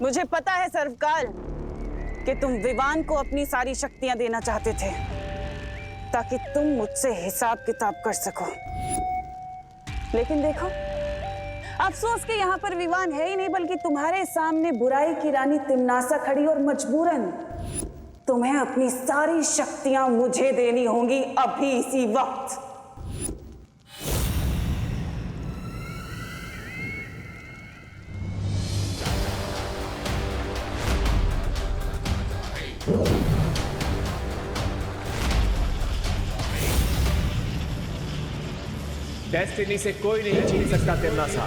मुझे पता है सर्वकाल कि तुम विवान को अपनी सारी शक्तियां देना चाहते थे ताकि तुम मुझसे हिसाब किताब कर सको। लेकिन देखो, अफसोस कि यहाँ पर विवान है ही नहीं, बल्कि तुम्हारे सामने बुराई की रानी तिम्नासा खड़ी और मजबूरन तुम्हें अपनी सारी शक्तियां मुझे देनी होंगी अभी इसी वक्त। डेस्टिनी से कोई नहीं छीन सकता तिम्नासा।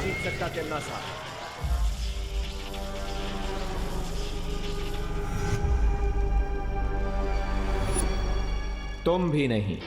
तुम भी नहीं।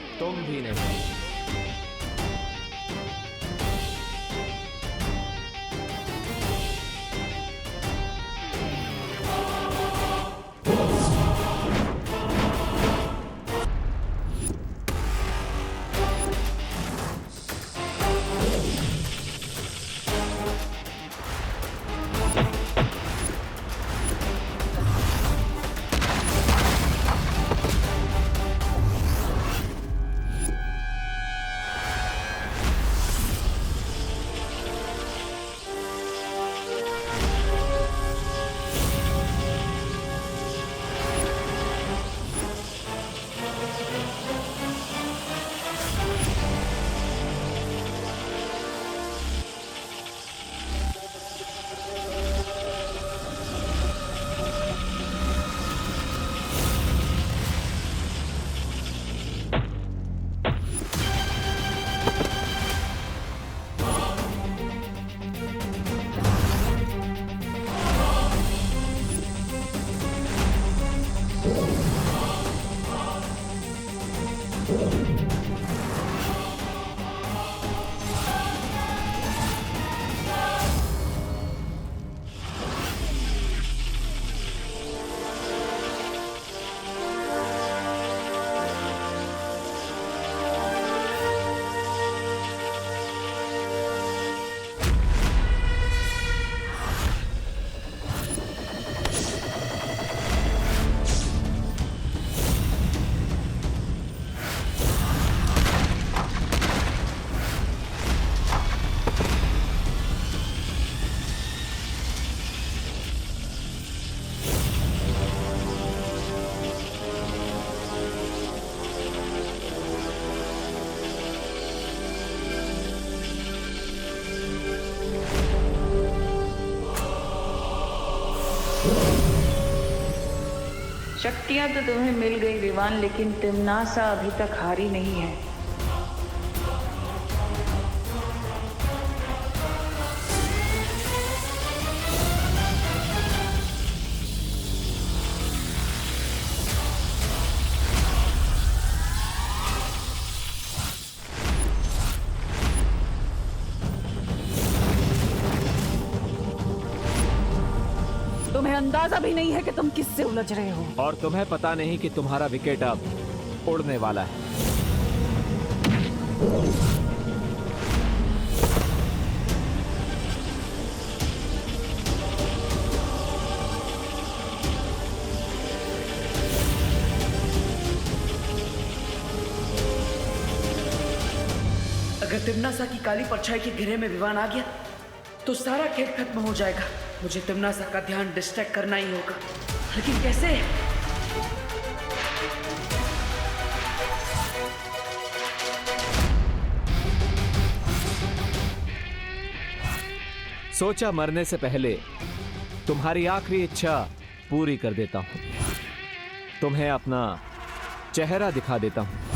शक्तियां तो तुम्हें मिल गई विवान, लेकिन तिम्नासा अभी तक हारी नहीं है। तुम्हें अंदाजा भी नहीं है कि तुम किससे उलझ रहे हो, और तुम्हें पता नहीं कि तुम्हारा विकेट अब उड़ने वाला है। अगर तिम्नासा की काली परछाई के घेरे में विवान आ गया तो सारा खेल खत्म हो जाएगा। मुझे तिम्नासा का ध्यान डिस्ट्रैक्ट करना ही होगा, लेकिन कैसे? सोचा मरने से पहले तुम्हारी आखिरी इच्छा पूरी कर देता हूं। तुम्हें अपना चेहरा दिखा देता हूं।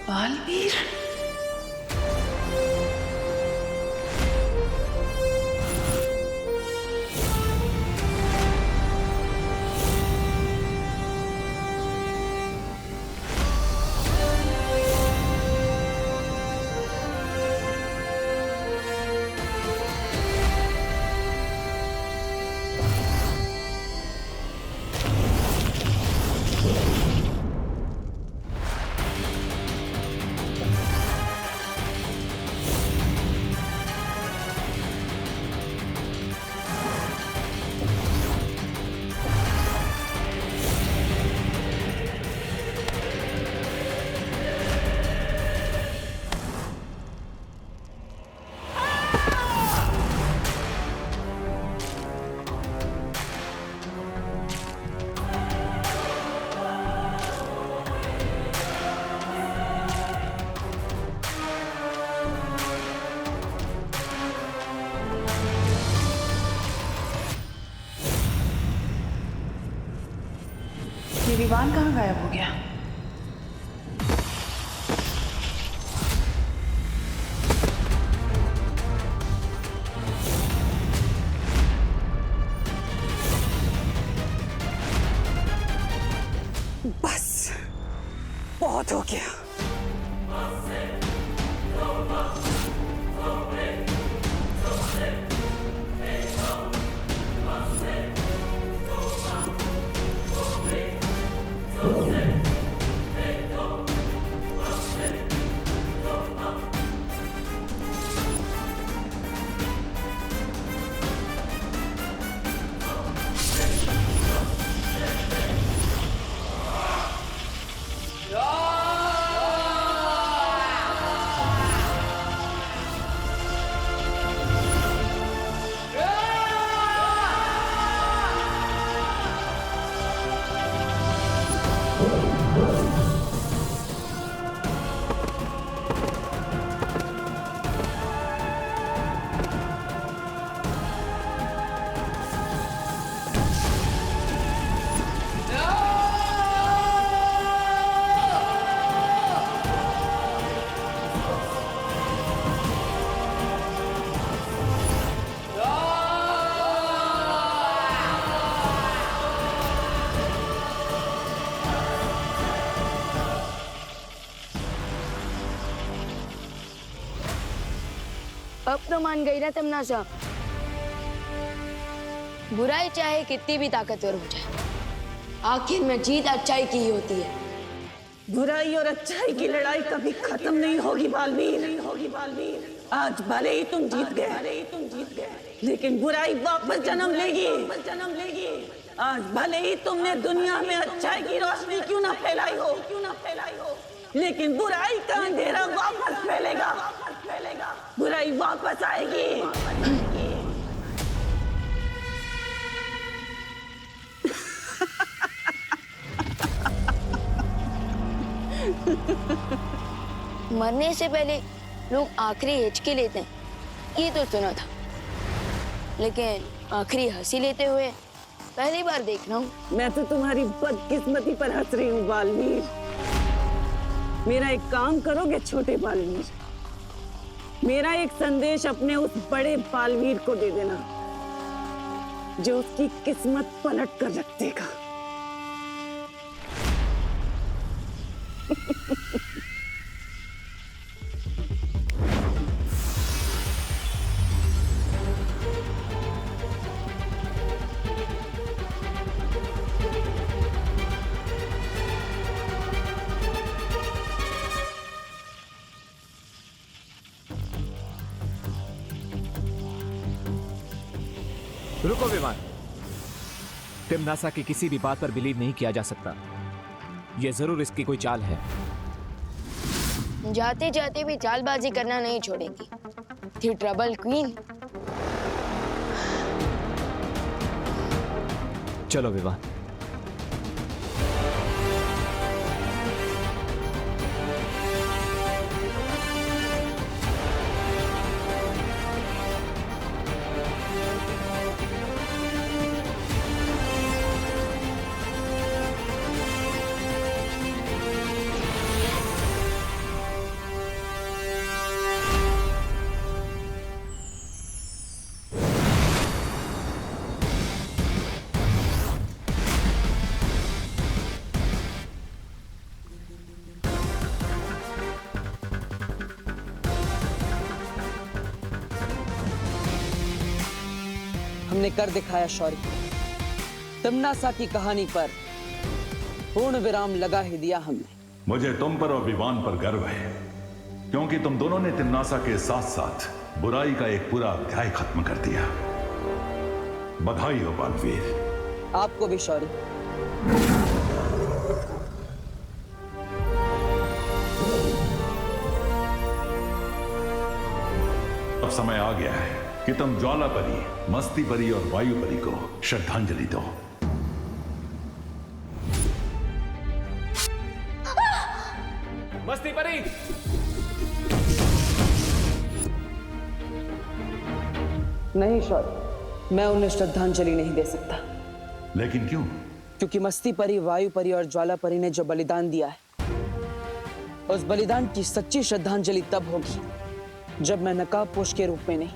बालवीर, विवान कहाँ गायब हो गया? बस बहुत हो गया। अब तो मान गई ना तमन्ना। बुराई चाहे कितनी भी ताकतवर हो जाए, आखिर में जीत अच्छाई की ही होती है। बुराई और अच्छाई की लड़ाई कभी खत्म नहीं होगी बालवीर। आज भले ही तुम जीत गए, लेकिन बुराई वापस जन्म लेगी। आज भले ही तुमने दुनिया में अच्छाई की रोशनी क्यों ना फैलाई हो, लेकिन बुराई का अंधेरा वापस फैलेगा। बुराई वापस आएगी। मरने से पहले लोग आखिरी हिचकी लेते हैं, ये तो सुना था, लेकिन आखिरी हंसी लेते हुए पहली बार देख रहा हूँ। मैं तो तुम्हारी बदकिस्मती पर हंस रही हूँ बालवीर। मेरा एक काम करोगे छोटे बालवीर? मेरा एक संदेश अपने उस बड़े बालवीर को दे देना, जो उसकी किस्मत पलट कर रख देगा। रुको विमान, तिम्नासा की किसी भी बात पर बिलीव नहीं किया जा सकता। यह जरूर इसकी कोई चाल है। जाते जाते भी चालबाजी करना नहीं छोड़ेंगी। थी ट्रबल क्वीन। चलो विवान। हमने कर दिखाया शौर्य। तिम्नासा की कहानी पर पूर्ण विराम लगा ही दिया हमने। मुझे तुम पर और विवान पर गर्व है, क्योंकि तुम दोनों ने तिम्नासा के साथ साथ बुराई का एक पूरा अध्याय खत्म कर दिया। बधाई हो बालवीर। आपको भी शौर्य। अब समय आ गया है कि तुम ज्वाला परी, मस्ती परी और वायु परी को श्रद्धांजलि दो। मस्ती परी! नहीं शौर्य, मैं उन्हें श्रद्धांजलि नहीं दे सकता। लेकिन क्यों? क्योंकि मस्ती परी, वायु परी और ज्वाला परी ने जो बलिदान दिया है, उस बलिदान की सच्ची श्रद्धांजलि तब होगी जब मैं नकाबपोश के रूप में नहीं,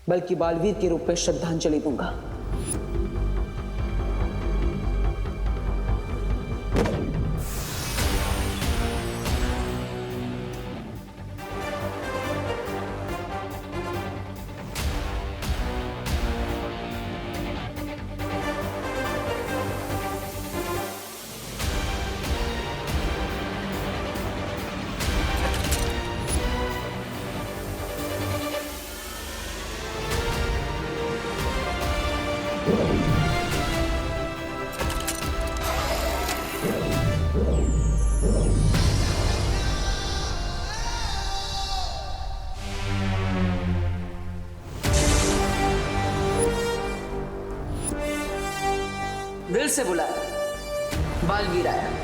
बल्कि बालवीर के रूप में श्रद्धांजलि दूंगा। दिल से बुलाया, बालवीर आया।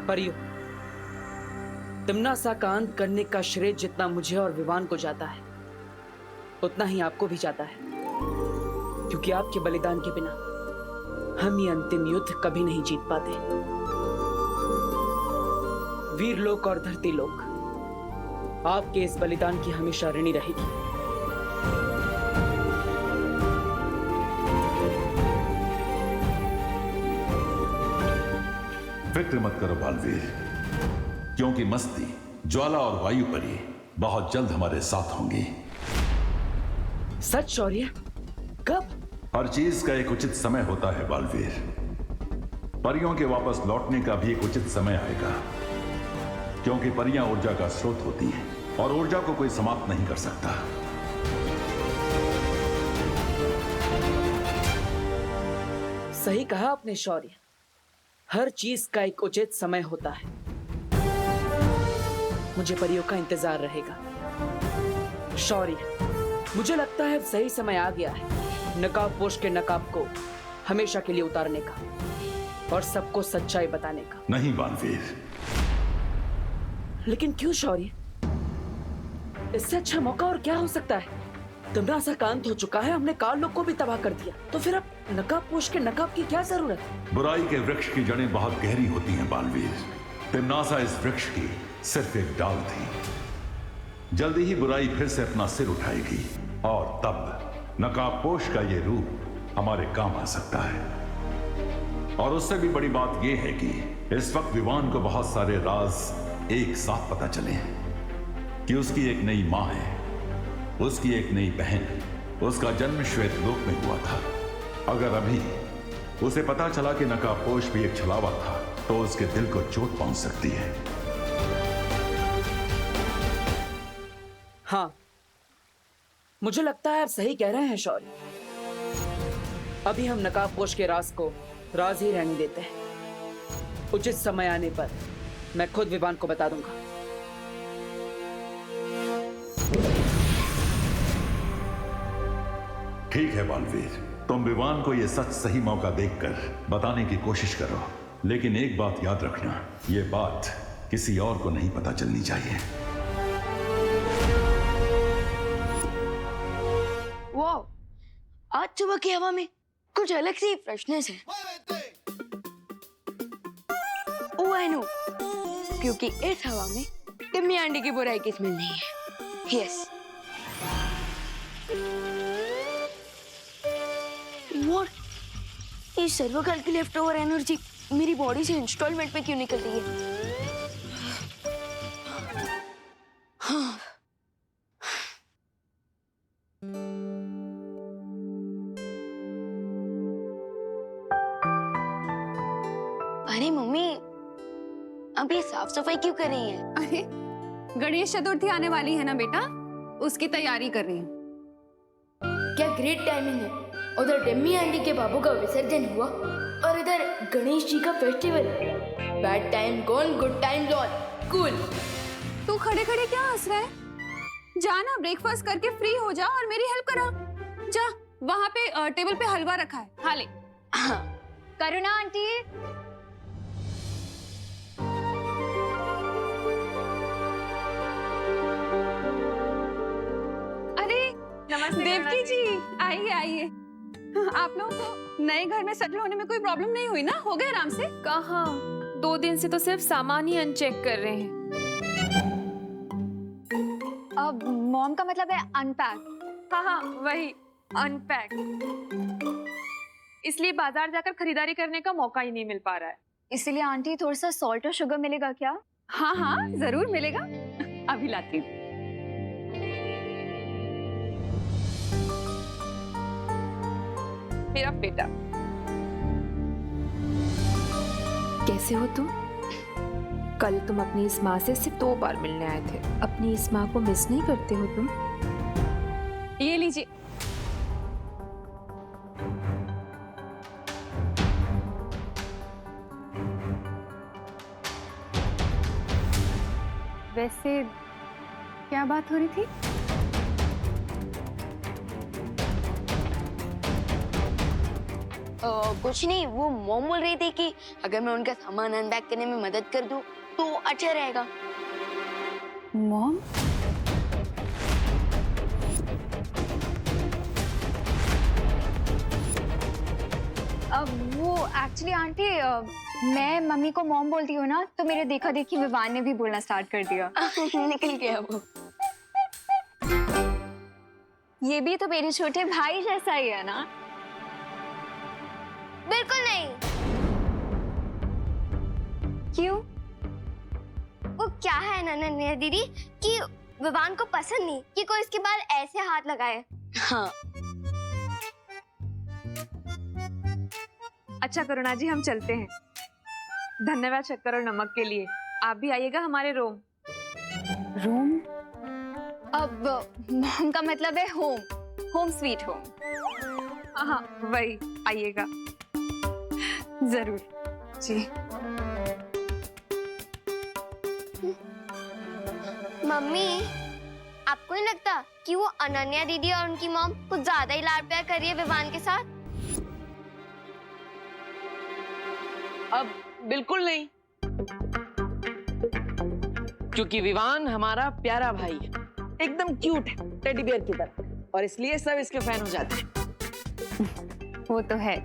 परियो, तिम्नासा का अंत करने का श्रेय जितना मुझे और विवान को जाता है, उतना ही आपको भी जाता है, क्योंकि आपके बलिदान के बिना हम ये अंतिम युद्ध कभी नहीं जीत पाते। वीर लोक और धरती लोक आपके इस बलिदान की हमेशा ऋणी रहेगी। फिक्र मत करो बालवीर, क्योंकि मस्ती, ज्वाला और वायु परी बहुत जल्द हमारे साथ होंगी। सच शौर्य? कब? हर चीज का एक उचित समय होता है बालवीर। परियों के वापस लौटने का भी एक उचित समय आएगा, क्योंकि परियां ऊर्जा का स्रोत होती हैं और ऊर्जा को कोई समाप्त नहीं कर सकता। सही कहा आपने शौर्य, हर चीज का एक उचित समय होता है। मुझे परियों का इंतजार रहेगा। शौर्य, मुझे लगता है सही समय आ गया है नकाबपोश के नकाब को हमेशा के लिए उतारने का और सबको सच्चाई बताने का। नहीं बालवीर। लेकिन क्यों शौर्य? इससे अच्छा मौका और क्या हो सकता है? तिम्नासा का अंत हो चुका है, हमने काल लोक को भी तबाह कर दिया, तो फिर अब नकाबपोश के नकाब की क्या जरूरत है? बुराई के वृक्ष की जड़ें बहुत गहरी होती हैं बालवीर। तिम्नासा इस वृक्ष की सिर्फ एक डाल थी। जल्दी ही बुराई फिर से अपना सिर उठाएगी और तब नकाबपोश का ये रूप हमारे काम आ सकता है। और उससे भी बड़ी बात यह है कि इस वक्त विवान को बहुत सारे राज एक साथ पता चले हैं कि उसकी एक नई मां है, उसकी एक नई बहन, उसका जन्म श्वेत लोक में हुआ था। अगर अभी उसे पता चला कि नकाबपोश भी एक छलावा था, तो उसके दिल को चोट पहुंच सकती है। हाँ, मुझे लगता है आप सही कह रहे हैं शौर्य। अभी हम नकाबपोश के राज को राज ही रहने देते हैं। उचित समय आने पर मैं खुद विवान को बता दूंगा। ठीक है बालवीर, तुम विवान को यह सच सही मौका देखकर बताने की कोशिश करो, लेकिन एक बात याद रखना, यह बात किसी और को नहीं पता चलनी चाहिए। वाह, आज सुबह की हवा में कुछ अलग सी फ्रेशनेस है। ओह आई नो, क्योंकि इस हवा में टिम्मी आंटी की बुराई की स्मेल नहीं है। यस। व्हाट? ये सर्वकाल की लेफ्ट ओवर एनर्जी मेरी बॉडी से इंस्टॉलमेंट में क्यों निकल रही है? हाँ। अरे मम्मी, अब ये साफ सफाई क्यों कर रही हैं? अरे गणेश चतुर्थी आने वाली है ना बेटा, उसकी तैयारी कर रही हूँ। क्या ग्रेट टाइमिंग है। उधर डिम्मी आंटी के बाबू का विसर्जन हुआ और इधर गणेश जी का festival. Bad time gone, good time lawn, cool. तू खड़े खड़े क्या हंस रहा है? जा ना, ब्रेकफास्ट करके फ्री हो जा और मेरी हेल्प करा। जा, वहाँ पे टेबल पे हलवा रखा है, खा ले। करुणा आंटी, अरे नमस्ते देवकी जी, आइए आइए। आप लोगों को नए घर में सेटल होने में कोई प्रॉब्लम नहीं हुई ना? हो गए आराम से? कहाँ, 2 दिन से तो सिर्फ सामान ही अनचेक कर रहे हैं। अब मॉम का मतलब है अनपैक। हाँ, वही अनपैक। इसलिए बाजार जाकर खरीदारी करने का मौका ही नहीं मिल पा रहा है। इसलिए आंटी थोड़ा सा सॉल्ट और शुगर मिलेगा क्या? हाँ हाँ, जरूर मिलेगा, अभी लाती हूँ। मेरा बेटा, कैसे हो तुम? कल तुम अपनी इस माँ से सिर्फ 2 बार मिलने आए थे। अपनी इस माँ को मिस नहीं करते हो तुम? ये लीजिए। वैसे क्या बात हो रही थी? कुछ नहीं, वो मॉम बोल रही थी कि अगर मैं उनका सामान अनपैक करने में मदद कर दूं तो अच्छा रहेगा। मॉम? अब वो एक्चुअली आंटी, मैं मम्मी को मॉम बोलती हूँ ना, तो मेरे देखा देखी विवान ने भी बोलना स्टार्ट कर दिया। निकल गया वो। ये भी तो मेरे छोटे भाई जैसा ही है ना? बिल्कुल नहीं। क्यों? वो क्या है नन्या दीदी कि विवान को पसंद नहीं कि कोई इसके बाल ऐसे हाथ लगाए। हाँ। अच्छा करुणा जी, हम चलते हैं। धन्यवाद शक्कर और नमक के लिए। आप भी आइएगा हमारे रूम। रूम? अब मॉम का मतलब है होम, होम स्वीट होम। हाँ, वही, आइएगा जरूर जी। मम्मी, आपको नहीं लगता कि वो अनन्या दीदी और उनकी मॉम कुछ ज्यादा ही लाड प्यार कर रही है विवान के साथ? अब बिल्कुल नहीं, क्योंकि विवान हमारा प्यारा भाई है, एकदम क्यूट है, टेडी बियर की तरह, और इसलिए सब इसके फैन हो जाते हैं। वो तो है।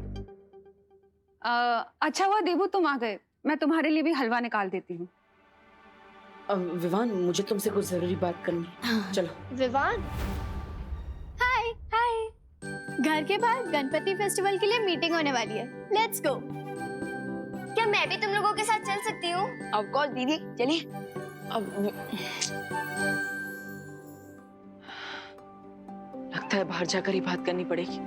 अच्छा हुआ देबू तुम आ गए, मैं तुम्हारे लिए भी हलवा निकाल देती हूँ। विवान, मुझे तुमसे कुछ जरूरी बात करनी है। चलो। विवान, हाय हाय। घर के बाहर गणपति फेस्टिवल के लिए मीटिंग होने वाली है, लेट्स गो। क्या मैं भी तुम लोगों के साथ चल सकती हूँ? ऑफ कोर्स दीदी, चलिए। अब लगता है बाहर जाकर ही बात करनी पड़ेगी।